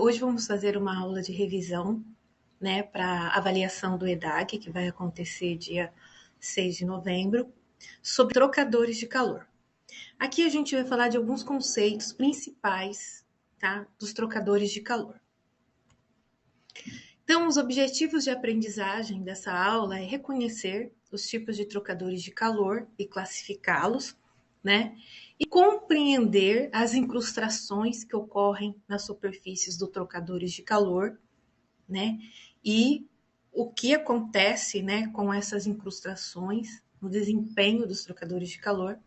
Hoje vamos fazer uma aula de revisão, né, para avaliação do EDAG, que vai acontecer dia 6 de novembro, sobre trocadores de calor. Aqui a gente vai falar de alguns conceitos principais, tá, dos trocadores de calor. Então, os objetivos de aprendizagem dessa aula é reconhecer os tipos de trocadores de calor e classificá-los, né? E compreender as incrustações que ocorrem nas superfícies dos trocadores de calor, né? E o que acontece, né, com essas incrustações no desempenho dos trocadores de calor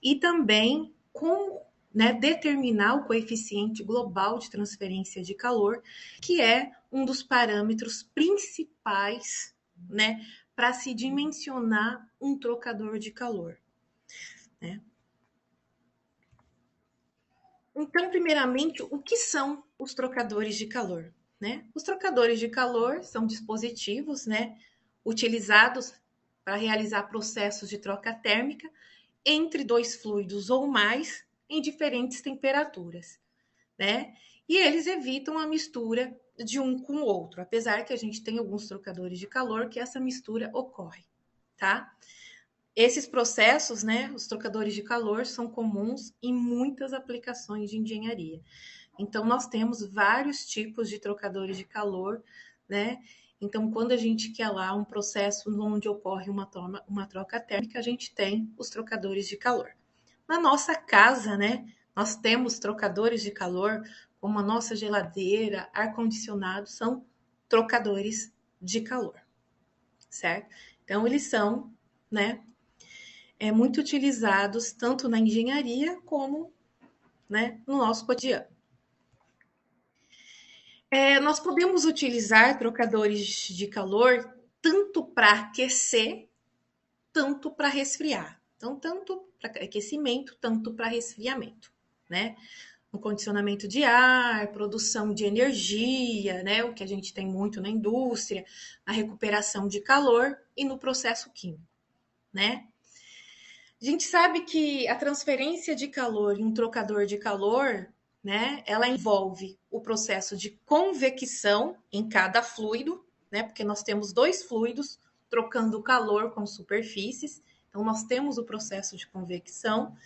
e também como, né, determinar o coeficiente global de transferência de calor, que é um dos parâmetros principais, né, para se dimensionar um trocador de calor, né? Então, primeiramente, o que são os trocadores de calor, né? Os trocadores de calor são dispositivos, né, utilizados para realizar processos de troca térmica entre dois fluidos ou mais em diferentes temperaturas, né? E eles evitam a mistura de um com o outro, apesar que a gente tem alguns trocadores de calor que essa mistura ocorre, tá? Esses processos, né, os trocadores de calor, são comuns em muitas aplicações de engenharia. Então, nós temos vários tipos de trocadores de calor, né? Então, quando a gente quer lá um processo onde ocorre uma troca térmica, a gente tem os trocadores de calor. Na nossa casa, né, nós temos trocadores de calor, como a nossa geladeira, ar-condicionado, são trocadores de calor, certo? Então, eles são, né, muito utilizados tanto na engenharia como, né, no nosso cotidiano. Nós podemos utilizar trocadores de calor tanto para aquecer, tanto para resfriar. Então, tanto para aquecimento, tanto para resfriamento, né? No condicionamento de ar, produção de energia, né? O que a gente tem muito na indústria, a recuperação de calor e no processo químico, né? A gente sabe que a transferência de calor em um trocador de calor, né, ela envolve o processo de convecção em cada fluido, né, porque nós temos dois fluidos trocando calor com superfícies, então nós temos o processo de convecção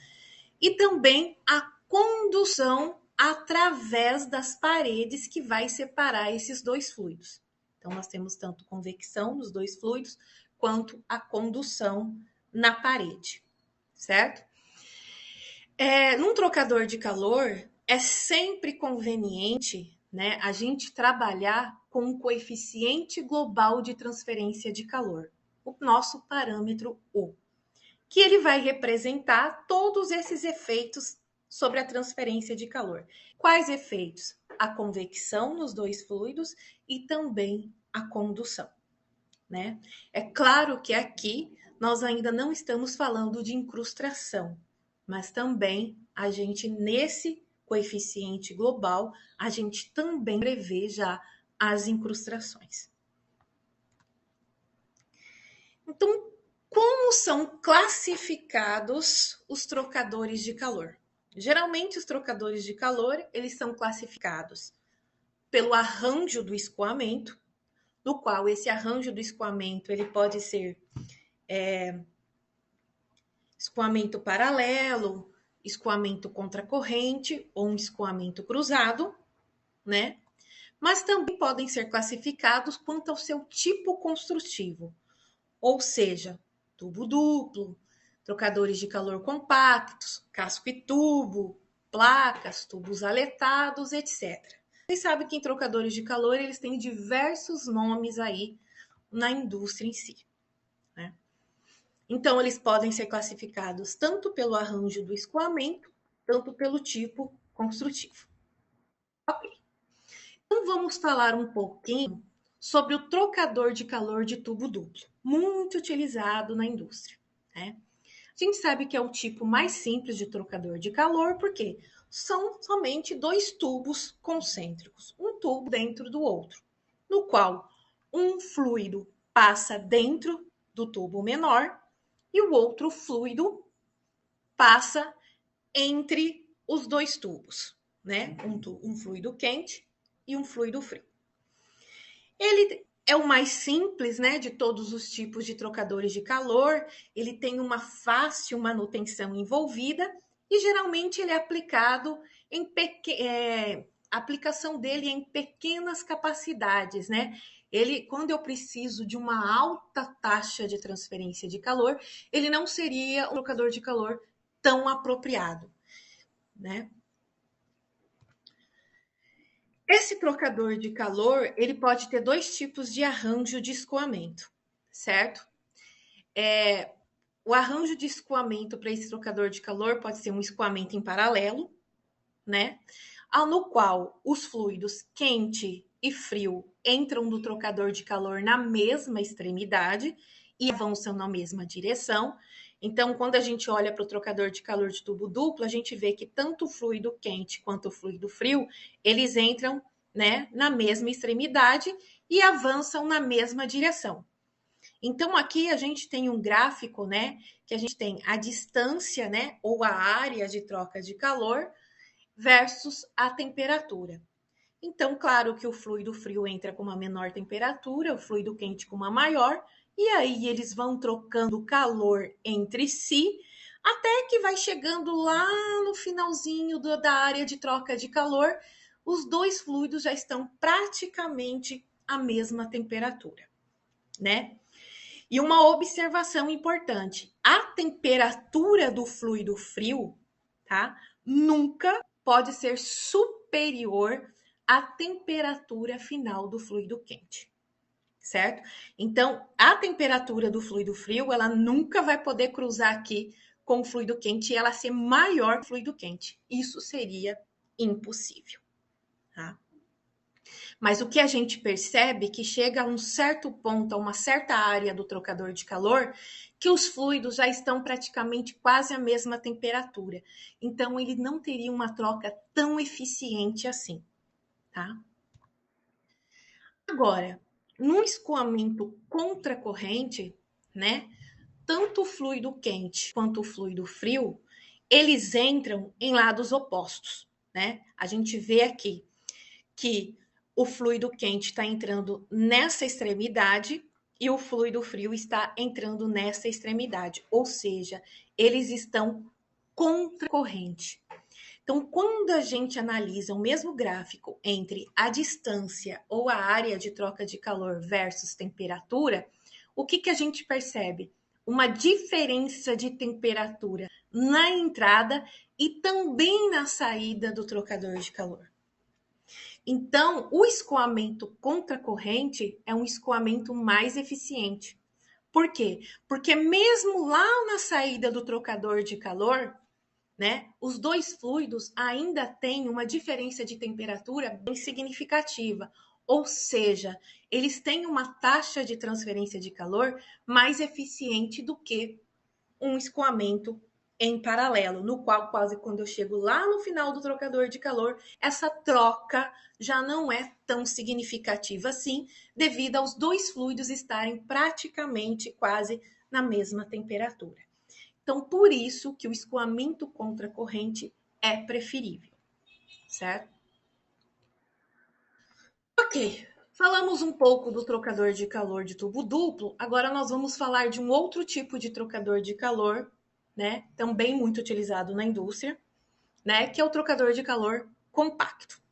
e também a condução através das paredes que vai separar esses dois fluidos. Então nós temos tanto convecção nos dois fluidos quanto a condução na parede, certo? Num trocador de calor, é sempre conveniente, né, a gente trabalhar com o coeficiente global de transferência de calor, o nosso parâmetro U, que ele vai representar todos esses efeitos sobre a transferência de calor. Quais efeitos? A convecção nos dois fluidos e também a condução, né? É claro que aqui nós ainda não estamos falando de incrustação, mas também a gente, nesse coeficiente global, a gente também prevê já as incrustações. Então, como são classificados os trocadores de calor? Geralmente, os trocadores de calor, eles são classificados pelo arranjo do escoamento, no qual esse arranjo do escoamento ele pode ser escoamento paralelo, escoamento contracorrente ou um escoamento cruzado, né? Mas também podem ser classificados quanto ao seu tipo construtivo, ou seja, tubo duplo, trocadores de calor compactos, casco e tubo, placas, tubos aletados, etc. Vocês sabem que em trocadores de calor eles têm diversos nomes aí na indústria em si, né? Então, eles podem ser classificados tanto pelo arranjo do escoamento, tanto pelo tipo construtivo. Ok. Então, vamos falar um pouquinho sobre o trocador de calor de tubo duplo, muito utilizado na indústria, né? A gente sabe que é o tipo mais simples de trocador de calor, porque são somente dois tubos concêntricos, um tubo dentro do outro, no qual um fluido passa dentro do tubo menor e o outro fluido passa entre os dois tubos, né? Um fluido quente e um fluido frio. Ele é o mais simples, né, de todos os tipos de trocadores de calor. Ele tem uma fácil manutenção envolvida e geralmente ele é aplicado em a aplicação dele é em pequenas capacidades, né? Ele, quando eu preciso de uma alta taxa de transferência de calor, ele não seria um trocador de calor tão apropriado, né? Esse trocador de calor, ele pode ter dois tipos de arranjo de escoamento, certo? O arranjo de escoamento para esse trocador de calor pode ser um escoamento em paralelo, né? No qual os fluidos quente e frio entram no trocador de calor na mesma extremidade e avançam na mesma direção. Então, quando a gente olha para o trocador de calor de tubo duplo, a gente vê que tanto o fluido quente quanto o fluido frio, eles entram, né, na mesma extremidade e avançam na mesma direção. Então, aqui a gente tem um gráfico, né, que a gente tem a distância, né, ou a área de troca de calor versus a temperatura. Então, claro que o fluido frio entra com uma menor temperatura, o fluido quente com uma maior, e aí eles vão trocando calor entre si, até que vai chegando lá no finalzinho da área de troca de calor, os dois fluidos já estão praticamente à mesma temperatura, né? E uma observação importante: a temperatura do fluido frio, tá? Nunca pode ser superior à temperatura final do fluido quente, certo? Então, a temperatura do fluido frio, ela nunca vai poder cruzar aqui com o fluido quente e ela ser maior que o fluido quente. Isso seria impossível, tá? Mas o que a gente percebe é que chega a um certo ponto, a uma certa área do trocador de calor, que os fluidos já estão praticamente quase à mesma temperatura. Então, ele não teria uma troca tão eficiente assim, tá? Agora, num escoamento contracorrente, né? Tanto o fluido quente quanto o fluido frio, eles entram em lados opostos, né? A gente vê aqui que o fluido quente está entrando nessa extremidade e o fluido frio está entrando nessa extremidade, ou seja, eles estão contra corrente. Então, quando a gente analisa o mesmo gráfico entre a distância ou a área de troca de calor versus temperatura, o que a gente percebe? Uma diferença de temperatura na entrada e também na saída do trocador de calor. Então, o escoamento contracorrente é um escoamento mais eficiente. Por quê? Porque mesmo lá na saída do trocador de calor, né, os dois fluidos ainda têm uma diferença de temperatura bem significativa. Ou seja, eles têm uma taxa de transferência de calor mais eficiente do que um escoamento em paralelo, no qual quase quando eu chego lá no final do trocador de calor, essa troca já não é tão significativa assim, devido aos dois fluidos estarem praticamente quase na mesma temperatura. Então, por isso que o escoamento contracorrente é preferível, certo? Ok, falamos um pouco do trocador de calor de tubo duplo, agora nós vamos falar de um outro tipo de trocador de calor, né? Também muito utilizado na indústria, né? Que é o trocador de calor compacto,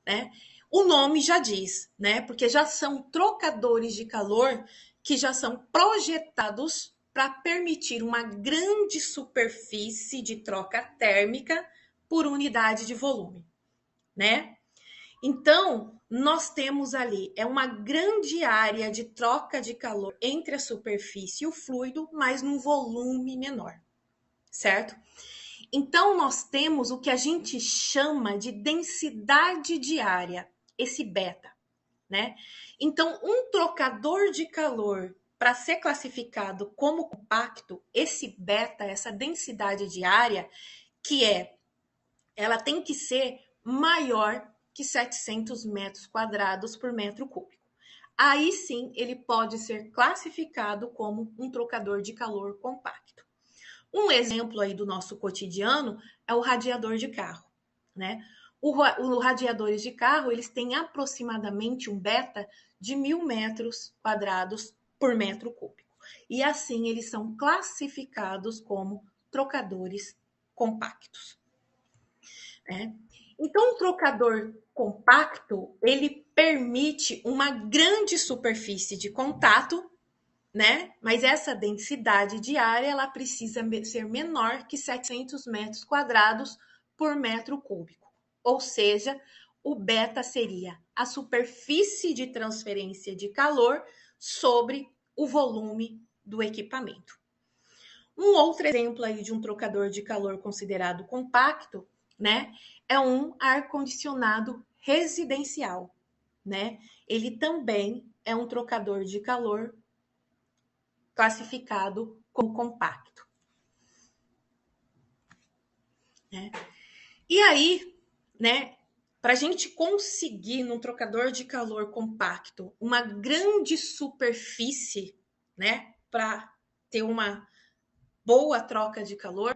né? O nome já diz, né? Porque já são trocadores de calor que já são projetados para permitir uma grande superfície de troca térmica por unidade de volume, né? Então, nós temos ali uma grande área de troca de calor entre a superfície e o fluido, mas num volume menor, certo? Então, nós temos o que a gente chama de densidade de área, esse beta, né? Então, um trocador de calor, para ser classificado como compacto, esse beta, essa densidade de área, ela tem que ser maior que 700 metros quadrados por metro cúbico. Aí sim, ele pode ser classificado como um trocador de calor compacto. Um exemplo aí do nosso cotidiano é o radiador de carro, né? Os radiadores de carro, eles têm aproximadamente um beta de 1.000 metros quadrados por metro cúbico. E assim eles são classificados como trocadores compactos. Né? Então, um trocador compacto, ele permite uma grande superfície de contato, né? Mas essa densidade de área, ela precisa ser menor que 700 metros quadrados por metro cúbico. Ou seja, o beta seria a superfície de transferência de calor sobre o volume do equipamento. Um outro exemplo aí de um trocador de calor considerado compacto, né, é um ar-condicionado residencial, né? Ele também é um trocador de calor classificado como compacto, né? E aí, né, para a gente conseguir num trocador de calor compacto uma grande superfície, né, para ter uma boa troca de calor,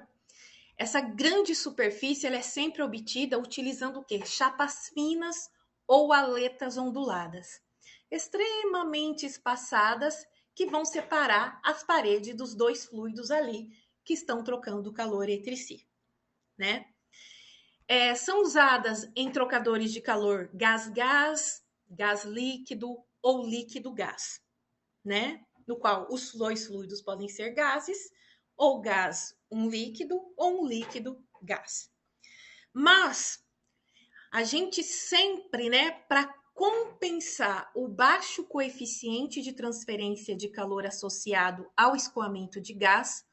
essa grande superfície ela é sempre obtida utilizando o quê? Chapas finas ou aletas onduladas, extremamente espaçadas, que vão separar as paredes dos dois fluidos ali que estão trocando calor entre si, né? São usadas em trocadores de calor gás-gás, gás líquido ou líquido-gás, né? No qual os dois fluidos podem ser gases, ou gás um líquido, ou um líquido gás. Mas a gente sempre, né, para compensar o baixo coeficiente de transferência de calor associado ao escoamento de gás,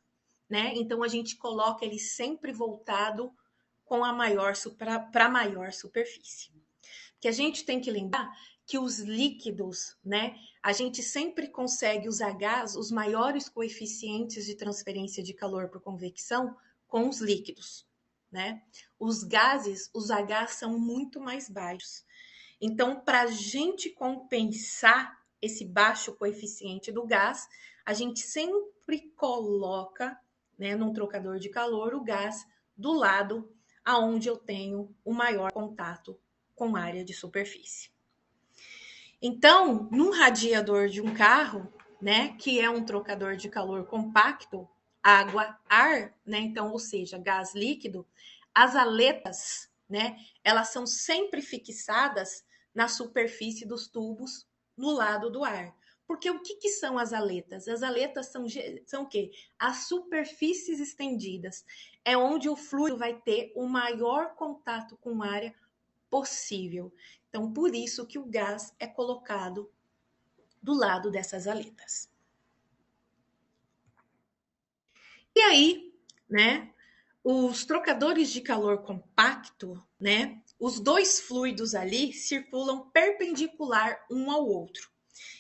né? Então a gente coloca ele sempre voltado com a maior para a maior superfície. Que a gente tem que lembrar que os líquidos, né, a gente sempre consegue usar gás, os maiores coeficientes de transferência de calor por convecção com os líquidos, né? Os gases, os H são muito mais baixos. Então, para a gente compensar esse baixo coeficiente do gás, a gente sempre coloca, né, num trocador de calor, o gás do lado aonde eu tenho o maior contato com área de superfície. Então, num radiador de um carro, né, que é um trocador de calor compacto, água, ar, né, então, ou seja, gás líquido, as aletas, né, elas são sempre fixadas na superfície dos tubos no lado do ar. Porque o que são as aletas? As aletas são o quê? As superfícies estendidas. É onde o fluido vai ter o maior contato com a área possível. Então, por isso que o gás é colocado do lado dessas aletas. E aí, né, os trocadores de calor compacto, né, os dois fluidos ali circulam perpendicular um ao outro.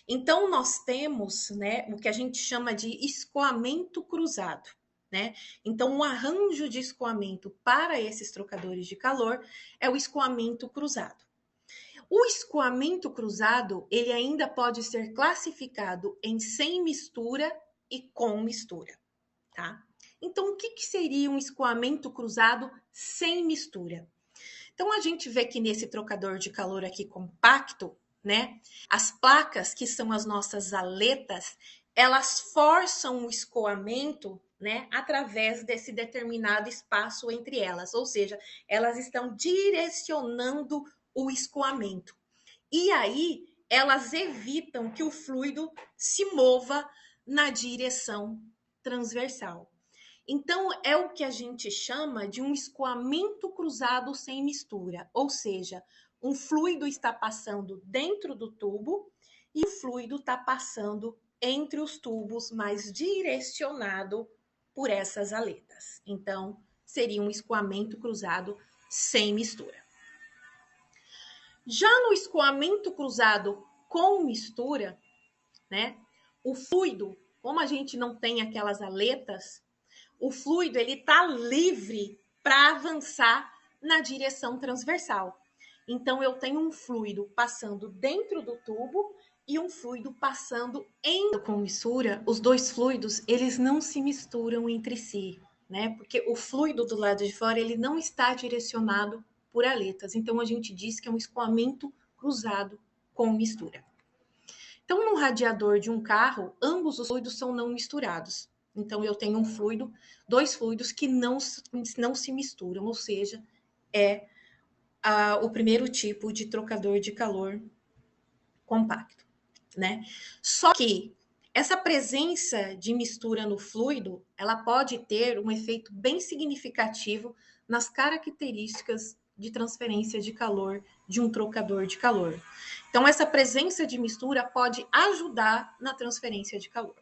Então, nós temos, né, o que a gente chama de escoamento cruzado, né? Então, o arranjo de escoamento para esses trocadores de calor é o escoamento cruzado. O escoamento cruzado, ele ainda pode ser classificado em sem mistura e com mistura, tá? Então, o que seria um escoamento cruzado sem mistura? Então, a gente vê que nesse trocador de calor aqui compacto, né, as placas, que são as nossas aletas, elas forçam o escoamento, né, através desse determinado espaço entre elas, ou seja, elas estão direcionando o escoamento. E aí, elas evitam que o fluido se mova na direção transversal. Então, é o que a gente chama de um escoamento cruzado sem mistura, ou seja, um fluido está passando dentro do tubo e o fluido está passando entre os tubos, mas direcionado por essas aletas. Então, seria um escoamento cruzado sem mistura. Já no escoamento cruzado com mistura, né, o fluido, como a gente não tem aquelas aletas, o fluido ele está livre para avançar na direção transversal. Então, eu tenho um fluido passando dentro do tubo e um fluido passando com mistura. Os dois fluidos, eles não se misturam entre si, né? Porque o fluido do lado de fora, ele não está direcionado por aletas. Então, a gente diz que é um escoamento cruzado com mistura. Então, no radiador de um carro, ambos os fluidos são não misturados. Então, eu tenho um fluido, dois fluidos que não se misturam, ou seja, é o primeiro tipo de trocador de calor compacto, né? Só que essa presença de mistura no fluido, ela pode ter um efeito bem significativo nas características de transferência de calor de um trocador de calor. Então, essa presença de mistura pode ajudar na transferência de calor.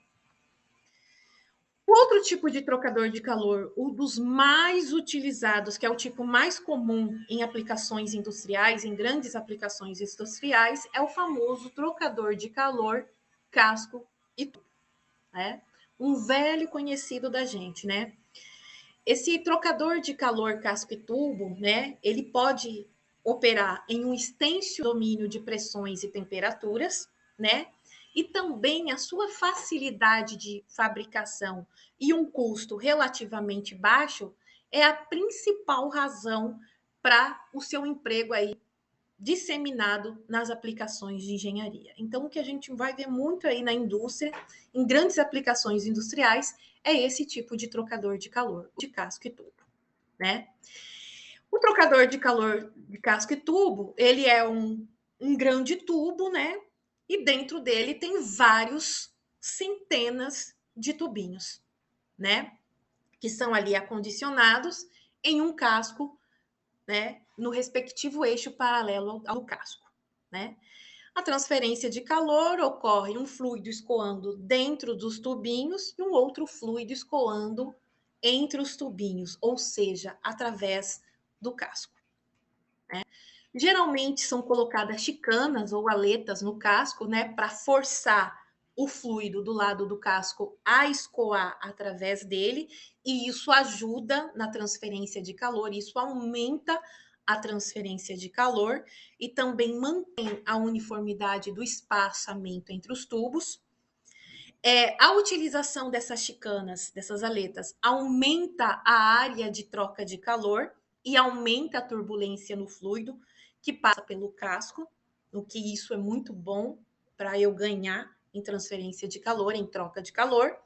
Outro tipo de trocador de calor, um dos mais utilizados, que é o tipo mais comum em aplicações industriais, em grandes aplicações industriais, é o famoso trocador de calor casco e tubo, né? Um velho conhecido da gente, né? Esse trocador de calor casco e tubo, né? Ele pode operar em um extenso domínio de pressões e temperaturas, né? E também a sua facilidade de fabricação e um custo relativamente baixo é a principal razão para o seu emprego aí disseminado nas aplicações de engenharia. Então, o que a gente vai ver muito aí na indústria, em grandes aplicações industriais, é esse tipo de trocador de calor, de casco e tubo, né? O trocador de calor de casco e tubo, ele é um grande tubo, né? E dentro dele tem vários centenas de tubinhos, né? Que são ali acondicionados em um casco, né? No respectivo eixo paralelo ao casco, né? A transferência de calor ocorre um fluido escoando dentro dos tubinhos e um outro fluido escoando entre os tubinhos, ou seja, através do casco. Né? Geralmente são colocadas chicanas ou aletas no casco, né, para forçar o fluido do lado do casco a escoar através dele, e isso ajuda na transferência de calor, isso aumenta a transferência de calor e também mantém a uniformidade do espaçamento entre os tubos. A utilização dessas chicanas, dessas aletas, aumenta a área de troca de calor e aumenta a turbulência no fluido que passa pelo casco, o que isso é muito bom para eu ganhar em transferência de calor, em troca de calor.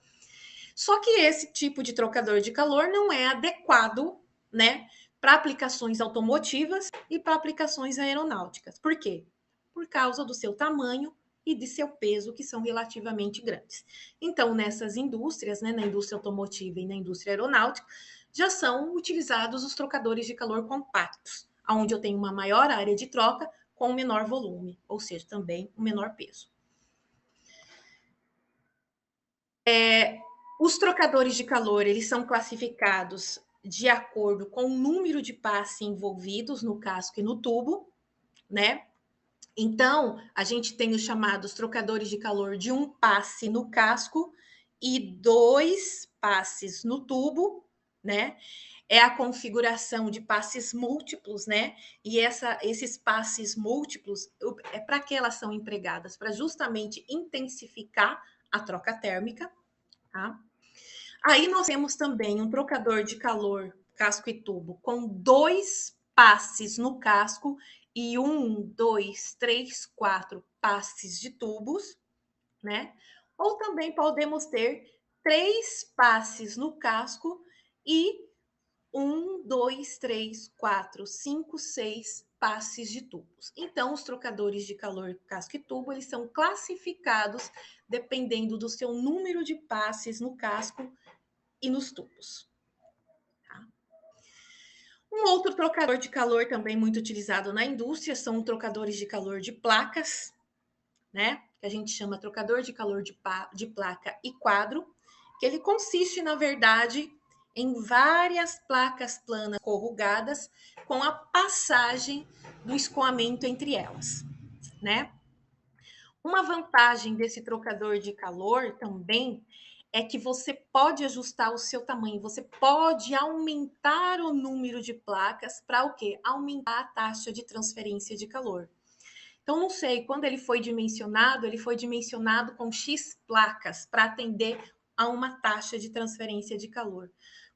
Só que esse tipo de trocador de calor não é adequado, né, para aplicações automotivas e para aplicações aeronáuticas. Por quê? Por causa do seu tamanho e de seu peso, que são relativamente grandes. Então, nessas indústrias, né, na indústria automotiva e na indústria aeronáutica, já são utilizados os trocadores de calor compactos, onde eu tenho uma maior área de troca com um menor volume, ou seja, também um menor peso. Os trocadores de calor, eles são classificados de acordo com o número de passes envolvidos no casco e no tubo, né? Então, a gente tem os chamados trocadores de calor de um passe no casco e dois passes no tubo, né? É a configuração de passes múltiplos, né? E esses passes múltiplos, para que elas são empregadas? Para justamente intensificar a troca térmica, tá? Aí nós temos também um trocador de calor casco e tubo com dois passes no casco e um, dois, três, quatro passes de tubos, né? Ou também podemos ter três passes no casco e um, dois, três, quatro, cinco, seis passes de tubos. Então, os trocadores de calor casco e tubo, eles são classificados dependendo do seu número de passes no casco e nos tubos. Tá? Um outro trocador de calor também muito utilizado na indústria são trocadores de calor de placas, né? Que a gente chama trocador de calor de placa e quadro, que ele consiste, na verdade, em várias placas planas corrugadas com a passagem do escoamento entre elas, né? Uma vantagem desse trocador de calor também é que você pode ajustar o seu tamanho, você pode aumentar o número de placas para o quê? Aumentar a taxa de transferência de calor. Então, não sei, quando ele foi dimensionado com X placas para atender a uma taxa de transferência de calor.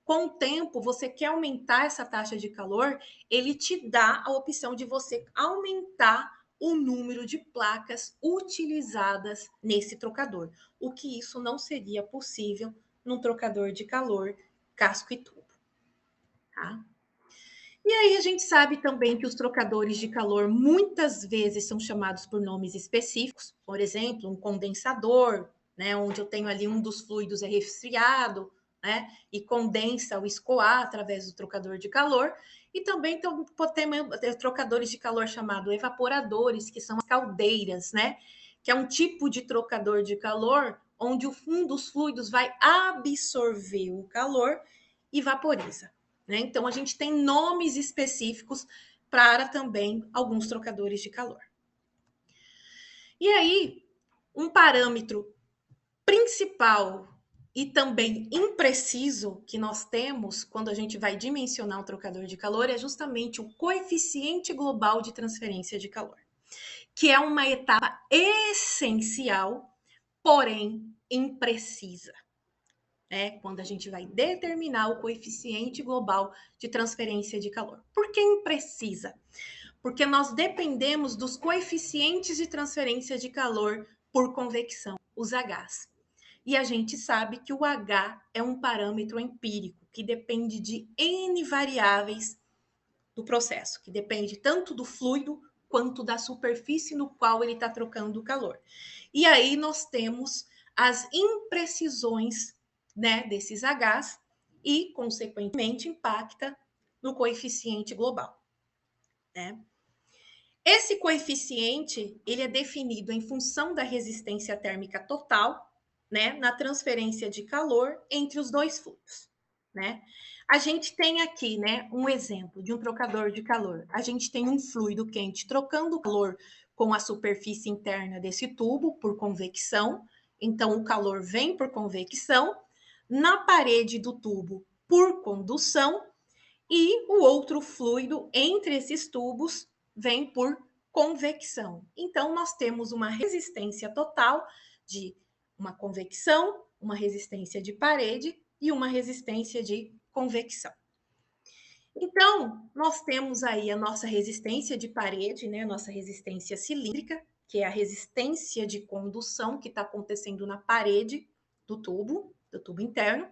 com o tempo, você quer aumentar essa taxa de calor, ele te dá a opção de você aumentar o número de placas utilizadas nesse trocador, o que isso não seria possível num trocador de calor casco e tubo, tá? E aí a gente sabe também que os trocadores de calor muitas vezes são chamados por nomes específicos, por exemplo, um condensador, né, onde eu tenho ali um dos fluidos é resfriado, né, e condensa o escoar através do trocador de calor. E também temos trocadores de calor chamados evaporadores, que são as caldeiras, né, que é um tipo de trocador de calor onde um dos fluidos vai absorver o calor e vaporiza. Né? Então, a gente tem nomes específicos para também alguns trocadores de calor. E aí, um parâmetro principal e também impreciso que nós temos quando a gente vai dimensionar um trocador de calor é justamente o coeficiente global de transferência de calor, que é uma etapa essencial, porém imprecisa. Quando a gente vai determinar o coeficiente global de transferência de calor. Por que imprecisa? Porque nós dependemos dos coeficientes de transferência de calor por convecção, os Hs. E a gente sabe que o H é um parâmetro empírico que depende de N variáveis do processo, que depende tanto do fluido quanto da superfície no qual ele está trocando o calor. E aí nós temos as imprecisões, né, desses Hs e, consequentemente, impacta no coeficiente global, né? Esse coeficiente, ele é definido em função da resistência térmica total, né, na transferência de calor entre os dois fluidos, né? A gente tem aqui, né, um exemplo de um trocador de calor. A gente tem um fluido quente trocando calor com a superfície interna desse tubo por convecção. Então, o calor vem por convecção, na parede do tubo por condução, e o outro fluido entre esses tubos vem por convecção. Então, nós temos uma resistência total de uma convecção, uma resistência de parede e uma resistência de convecção. Então, nós temos aí a nossa resistência de parede, né? Nossa resistência cilíndrica, que é a resistência de condução que está acontecendo na parede do tubo interno.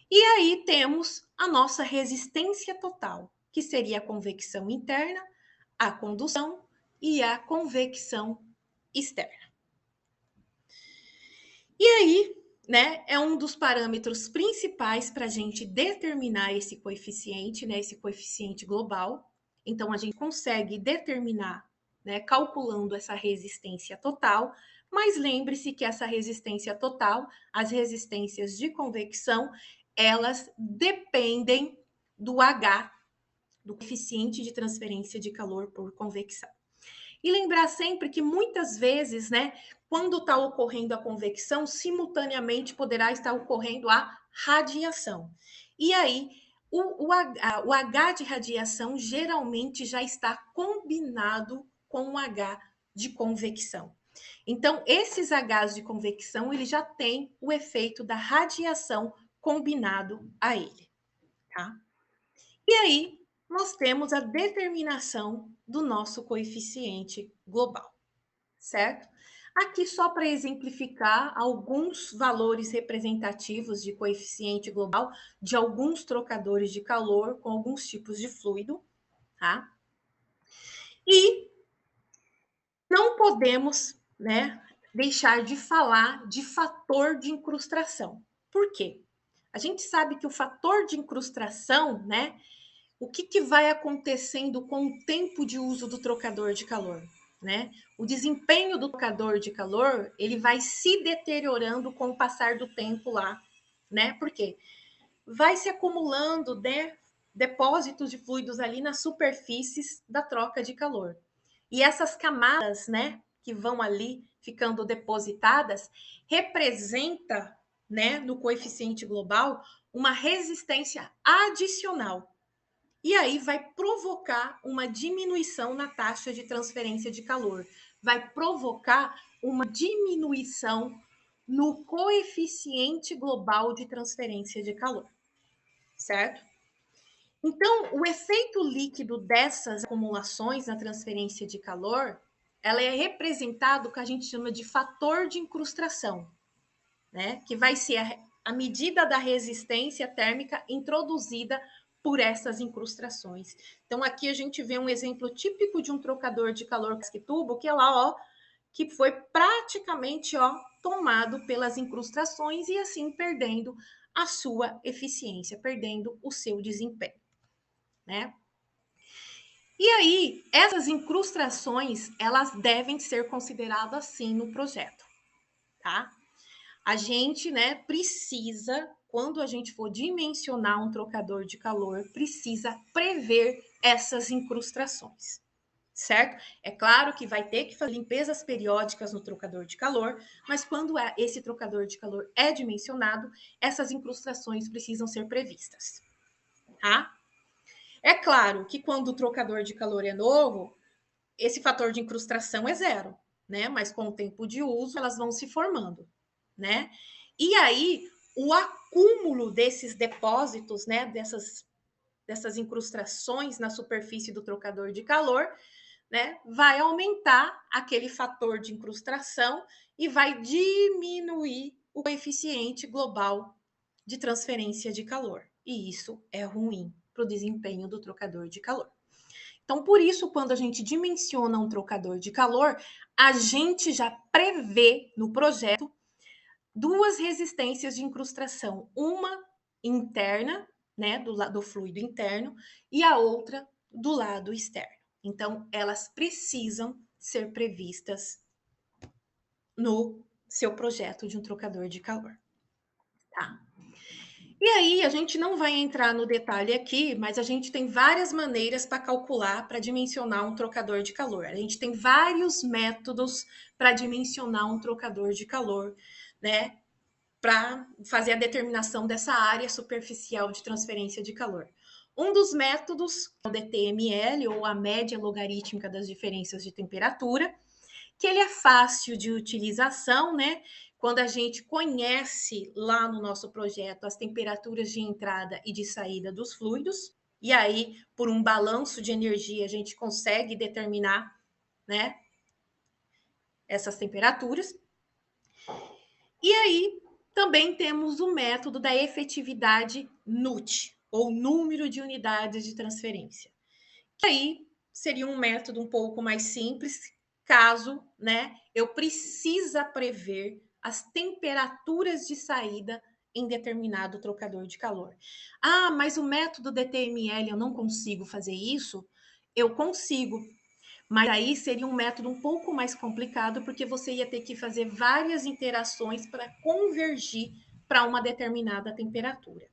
E aí temos a nossa resistência total, que seria a convecção interna, a condução e a convecção externa. E aí, né, é um dos parâmetros principais para a gente determinar esse coeficiente, né, esse coeficiente global. Então, a gente consegue determinar, né, calculando essa resistência total, mas lembre-se que essa resistência total, as resistências de convecção, elas dependem do H, do coeficiente de transferência de calor por convecção. E lembrar sempre que muitas vezes, né, quando está ocorrendo a convecção, simultaneamente poderá estar ocorrendo a radiação. E aí, o H de radiação geralmente já está combinado com o H de convecção. Então, esses Hs de convecção, ele já tem o efeito da radiação combinado a ele, tá? E aí, nós temos a determinação do nosso coeficiente global, certo? Aqui, só para exemplificar alguns valores representativos de coeficiente global de alguns trocadores de calor com alguns tipos de fluido, tá? E não podemos, né, deixar de falar de fator de incrustação. Por quê? A gente sabe que o fator de incrustação, né, o que vai acontecendo com o tempo de uso do trocador de calor, né? O desempenho do trocador de calor, ele vai se deteriorando com o passar do tempo lá, né? Por quê? Vai se acumulando, né, depósitos de fluidos ali nas superfícies da troca de calor. E essas camadas, né, que vão ali ficando depositadas, representa, né, no coeficiente global, uma resistência adicional. E aí vai provocar uma diminuição na taxa de transferência de calor, vai provocar uma diminuição no coeficiente global de transferência de calor. certo? Então, o efeito líquido dessas acumulações na transferência de calor, ela é representado com o que a gente chama de fator de incrustação, né? Que vai ser a medida da resistência térmica introduzida por essas incrustações. Então, aqui a gente vê um exemplo típico de um trocador de calor casque-tubo, que é lá, ó, que foi praticamente, ó, tomado pelas incrustações e assim perdendo a sua eficiência, perdendo o seu desempenho, né? E aí, essas incrustações, elas devem ser consideradas sim no projeto, tá? A gente, né, precisa, quando a gente for dimensionar um trocador de calor, precisa prever essas incrustações, certo? É claro que vai ter que fazer limpezas periódicas no trocador de calor, mas quando esse trocador de calor é dimensionado, essas incrustações precisam ser previstas, tá? É claro que quando o trocador de calor é novo, esse fator de incrustação é zero, né? Mas com o tempo de uso, elas vão se formando, né? E aí, o acúmulo desses depósitos, né? Dessas incrustações na superfície do trocador de calor, né? Vai aumentar aquele fator de incrustação e vai diminuir o coeficiente global de transferência de calor. E isso é ruim para o desempenho do trocador de calor. Então, por isso, quando a gente dimensiona um trocador de calor, a gente já prevê no projeto duas resistências de incrustação, uma interna, né, do fluido interno, e a outra do lado externo. Então, elas precisam ser previstas no seu projeto de um trocador de calor. Tá? E aí, a gente não vai entrar no detalhe aqui, mas a gente tem várias maneiras para calcular, para dimensionar um trocador de calor. A gente tem vários métodos para dimensionar um trocador de calor, né? Para fazer a determinação dessa área superficial de transferência de calor. Um dos métodos é o DTML, ou a média logarítmica das diferenças de temperatura, que ele é fácil de utilização, né? Quando a gente conhece lá no nosso projeto as temperaturas de entrada e de saída dos fluidos, e aí, por um balanço de energia, a gente consegue determinar, né, essas temperaturas. E aí, também temos o método da efetividade NUT, ou número de unidades de transferência. Que aí seria um método um pouco mais simples, caso, né, eu precisa prever as temperaturas de saída em determinado trocador de calor. Ah, mas o método DTML eu não consigo fazer isso? Eu consigo, mas aí seria um método um pouco mais complicado, porque você ia ter que fazer várias interações para convergir para uma determinada temperatura,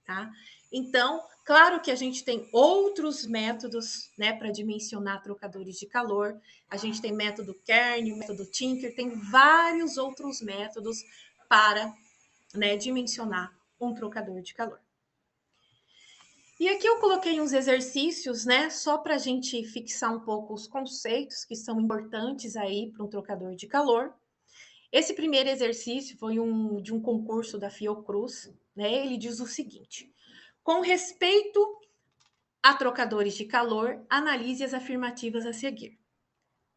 tá? Então, claro que a gente tem outros métodos, né, para dimensionar trocadores de calor. A gente tem método Kern, método Tinker, tem vários outros métodos para, né, dimensionar um trocador de calor. E aqui eu coloquei uns exercícios, né, só para a gente fixar um pouco os conceitos que são importantes aí para um trocador de calor. Esse primeiro exercício foi de um concurso da Fiocruz, né? Ele diz o seguinte: com respeito a trocadores de calor, analise as afirmativas a seguir.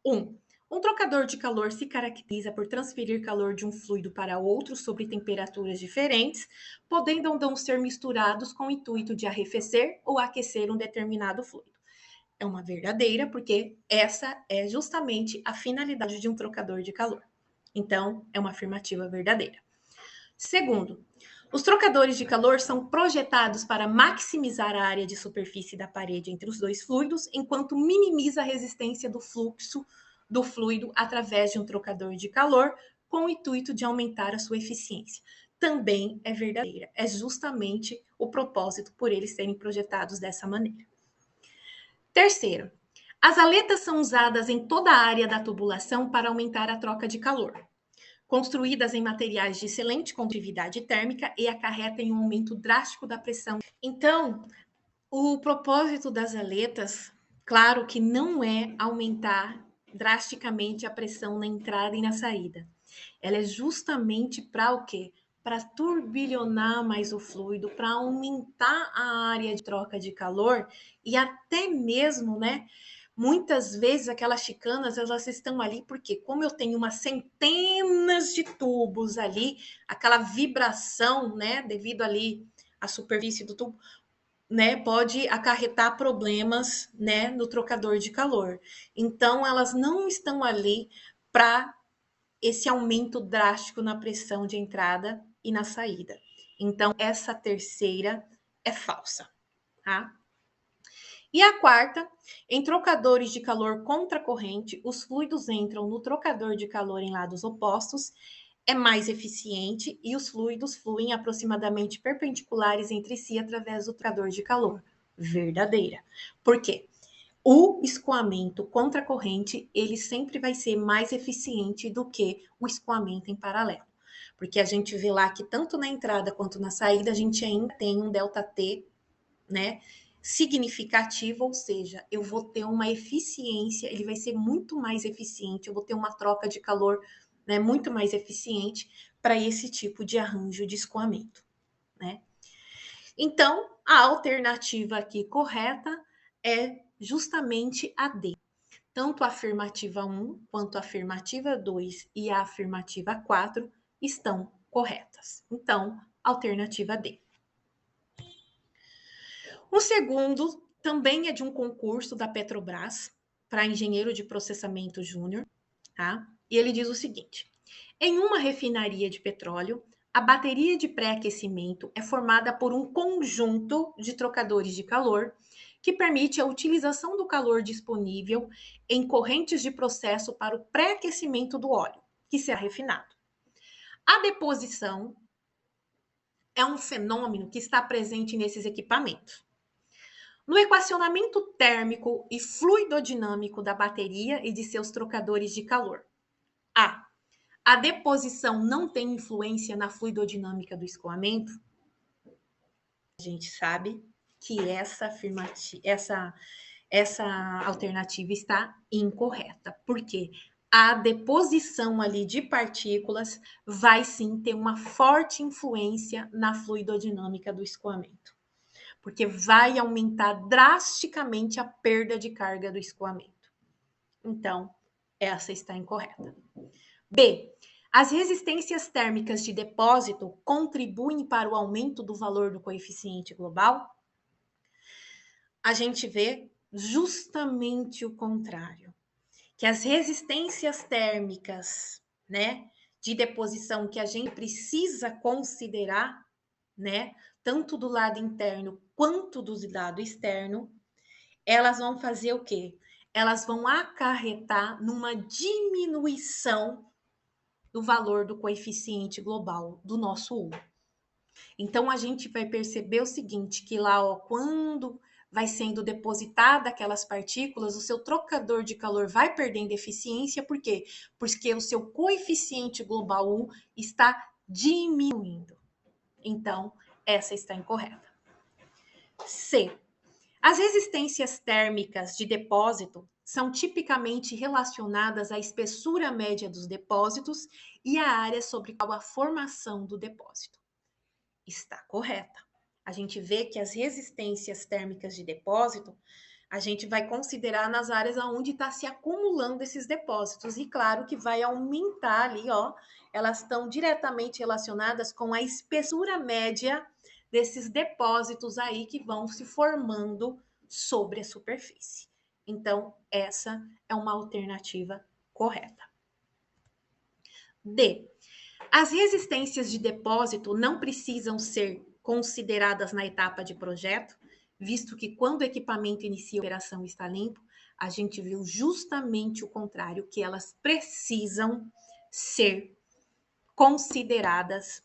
1. Um trocador de calor se caracteriza por transferir calor de um fluido para outro sob temperaturas diferentes, podendo não ser misturados com o intuito de arrefecer ou aquecer um determinado fluido. É uma verdadeira, porque essa é justamente a finalidade de um trocador de calor. Então, é uma afirmativa verdadeira. Segundo, os trocadores de calor são projetados para maximizar a área de superfície da parede entre os dois fluidos, enquanto minimiza a resistência do fluxo do fluido através de um trocador de calor, com o intuito de aumentar a sua eficiência. Também é verdadeira. É justamente o propósito por eles serem projetados dessa maneira. Terceiro, as aletas são usadas em toda a área da tubulação para aumentar a troca de calor, construídas em materiais de excelente condutividade térmica e acarretam em um aumento drástico da pressão. Então, o propósito das aletas, claro que não é aumentar drasticamente a pressão na entrada e na saída. Ela é justamente para o quê? para turbilhonar mais o fluido, para aumentar a área de troca de calor e até mesmo, né? Muitas vezes aquelas chicanas, elas estão ali porque, como eu tenho umas centenas de tubos ali, aquela vibração, né, devido ali à superfície do tubo, né, pode acarretar problemas, né, no trocador de calor. Então, elas não estão ali para esse aumento drástico na pressão de entrada e na saída. Então, essa terceira é falsa, tá? E a quarta, em trocadores de calor contra corrente, os fluidos entram no trocador de calor em lados opostos, é mais eficiente e os fluidos fluem aproximadamente perpendiculares entre si através do trocador de calor. Verdadeira. Por quê? O escoamento contra corrente, ele sempre vai ser mais eficiente do que o escoamento em paralelo. Porque a gente vê lá que tanto na entrada quanto na saída, a gente ainda tem um ΔT, né, significativo, ou seja, eu vou ter uma eficiência, ele vai ser muito mais eficiente, eu vou ter uma troca de calor, né, muito mais eficiente para esse tipo de arranjo de escoamento, né? Então, a alternativa aqui correta é justamente a D. Tanto a afirmativa 1 quanto a afirmativa 2 e a afirmativa 4 estão corretas. Então, alternativa D. O segundo também é de um concurso da Petrobras para engenheiro de processamento júnior, tá? E ele diz o seguinte: em uma refinaria de petróleo, a bateria de pré-aquecimento é formada por um conjunto de trocadores de calor que permite a utilização do calor disponível em correntes de processo para o pré-aquecimento do óleo, que será refinado. A deposição é um fenômeno que está presente nesses equipamentos. No equacionamento térmico e fluidodinâmico da bateria e de seus trocadores de calor. A deposição não tem influência na fluidodinâmica do escoamento? A gente sabe que essa alternativa está incorreta. Por quê? A deposição ali de partículas vai sim ter uma forte influência na fluidodinâmica do escoamento, porque vai aumentar drasticamente a perda de carga do escoamento. Então, essa está incorreta. B. As resistências térmicas de depósito contribuem para o aumento do valor do coeficiente global? A gente vê justamente o contrário, que as resistências térmicas, né, de deposição que a gente precisa considerar, né, tanto do lado interno quanto do lado externo, elas vão fazer o quê? Elas vão acarretar numa diminuição do valor do coeficiente global do nosso U. Então, a gente vai perceber o seguinte, que lá, ó, quando vai sendo depositada aquelas partículas, o seu trocador de calor vai perdendo eficiência, por quê? Porque o seu coeficiente global U está diminuindo. Então, essa está incorreta. C. As resistências térmicas de depósito são tipicamente relacionadas à espessura média dos depósitos e à área sobre qual a formação do depósito. Está correta. A gente vê que as resistências térmicas de depósito, a gente vai considerar nas áreas onde está se acumulando esses depósitos. E claro que vai aumentar ali, ó, elas estão diretamente relacionadas com a espessura média desses depósitos aí que vão se formando sobre a superfície. Então, essa é uma alternativa correta. D. As resistências de depósito não precisam ser consideradas na etapa de projeto, visto que quando o equipamento inicia a operação e está limpo, a gente viu justamente o contrário, que elas precisam ser consideradas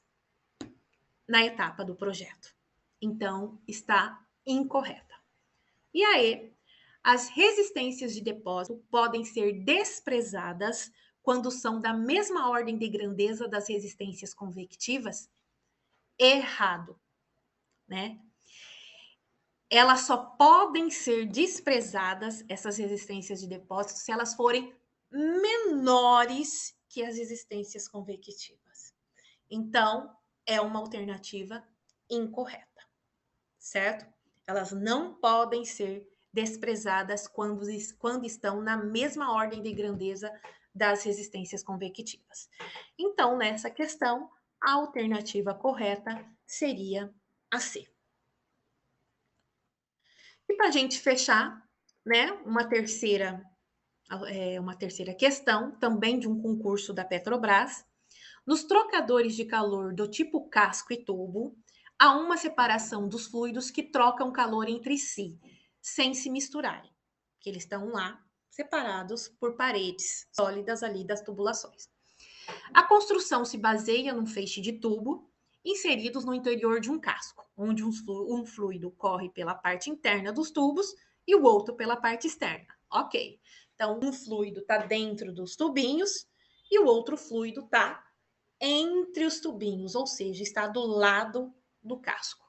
na etapa do projeto. Então, está incorreta. E aí, as resistências de depósito podem ser desprezadas quando são da mesma ordem de grandeza das resistências convectivas? Errado, né? Elas só podem ser desprezadas, essas resistências de depósito, se elas forem menores que as resistências convectivas. Então, é uma alternativa incorreta, certo? Elas não podem ser desprezadas quando estão na mesma ordem de grandeza das resistências convectivas. Então, nessa questão, a alternativa correta seria a C. E para a gente fechar, né, uma terceira questão, também de um concurso da Petrobras. Nos trocadores de calor do tipo casco e tubo, há uma separação dos fluidos que trocam calor entre si, sem se misturarem, que eles estão lá separados por paredes sólidas ali das tubulações. A construção se baseia num feixe de tubo inseridos no interior de um casco, onde um fluido corre pela parte interna dos tubos e o outro pela parte externa. Ok. Então, um fluido está dentro dos tubinhos e o outro fluido está entre os tubinhos, ou seja, está do lado do casco.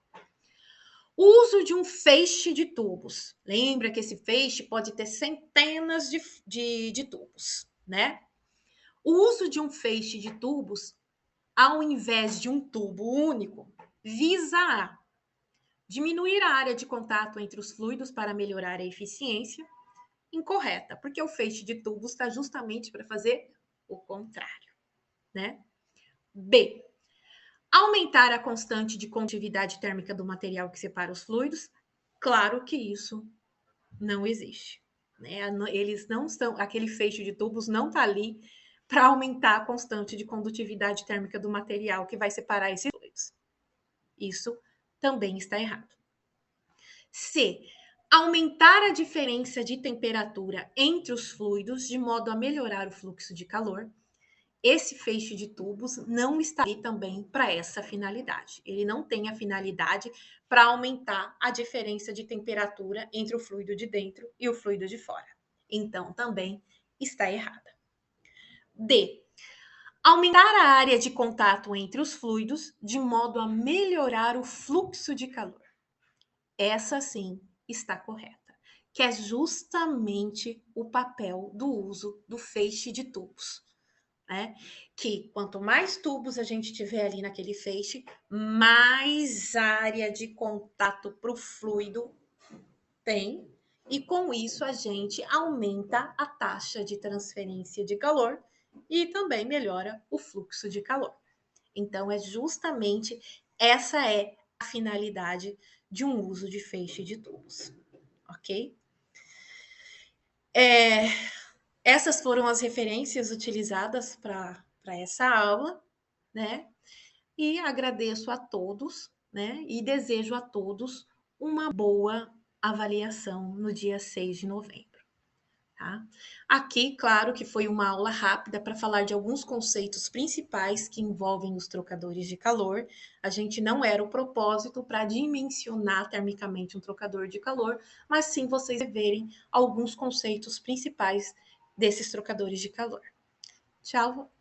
O uso de um feixe de tubos. Lembra que esse feixe pode ter centenas de tubos, né? O uso de um feixe de tubos, ao invés de um tubo único, visa diminuir a área de contato entre os fluidos para melhorar a eficiência. Incorreta, porque o feixe de tubos está justamente para fazer o contrário, né? B. Aumentar a constante de condutividade térmica do material que separa os fluidos. Claro que isso não existe, né? Eles não estão, aquele feixe de tubos não está ali para aumentar a constante de condutividade térmica do material que vai separar esses fluidos. Isso também está errado. C. Aumentar a diferença de temperatura entre os fluidos de modo a melhorar o fluxo de calor. Esse feixe de tubos não está ali também para essa finalidade. Ele não tem a finalidade para aumentar a diferença de temperatura entre o fluido de dentro e o fluido de fora. Então, também está errada. D. Aumentar a área de contato entre os fluidos de modo a melhorar o fluxo de calor. Essa sim está correta, que é justamente o papel do uso do feixe de tubos, né? Que quanto mais tubos a gente tiver ali naquele feixe, mais área de contato para o fluido tem, e com isso a gente aumenta a taxa de transferência de calor e também melhora o fluxo de calor. Então, é justamente essa é a finalidade de um uso de feixe de tubos, ok? Essas foram as referências utilizadas para essa aula, né? E agradeço a todos, né? E desejo a todos uma boa avaliação no dia 6 de novembro. Tá? Aqui, claro que foi uma aula rápida para falar de alguns conceitos principais que envolvem os trocadores de calor. A gente não era o propósito para dimensionar termicamente um trocador de calor, mas sim vocês verem alguns conceitos principais desses trocadores de calor. Tchau,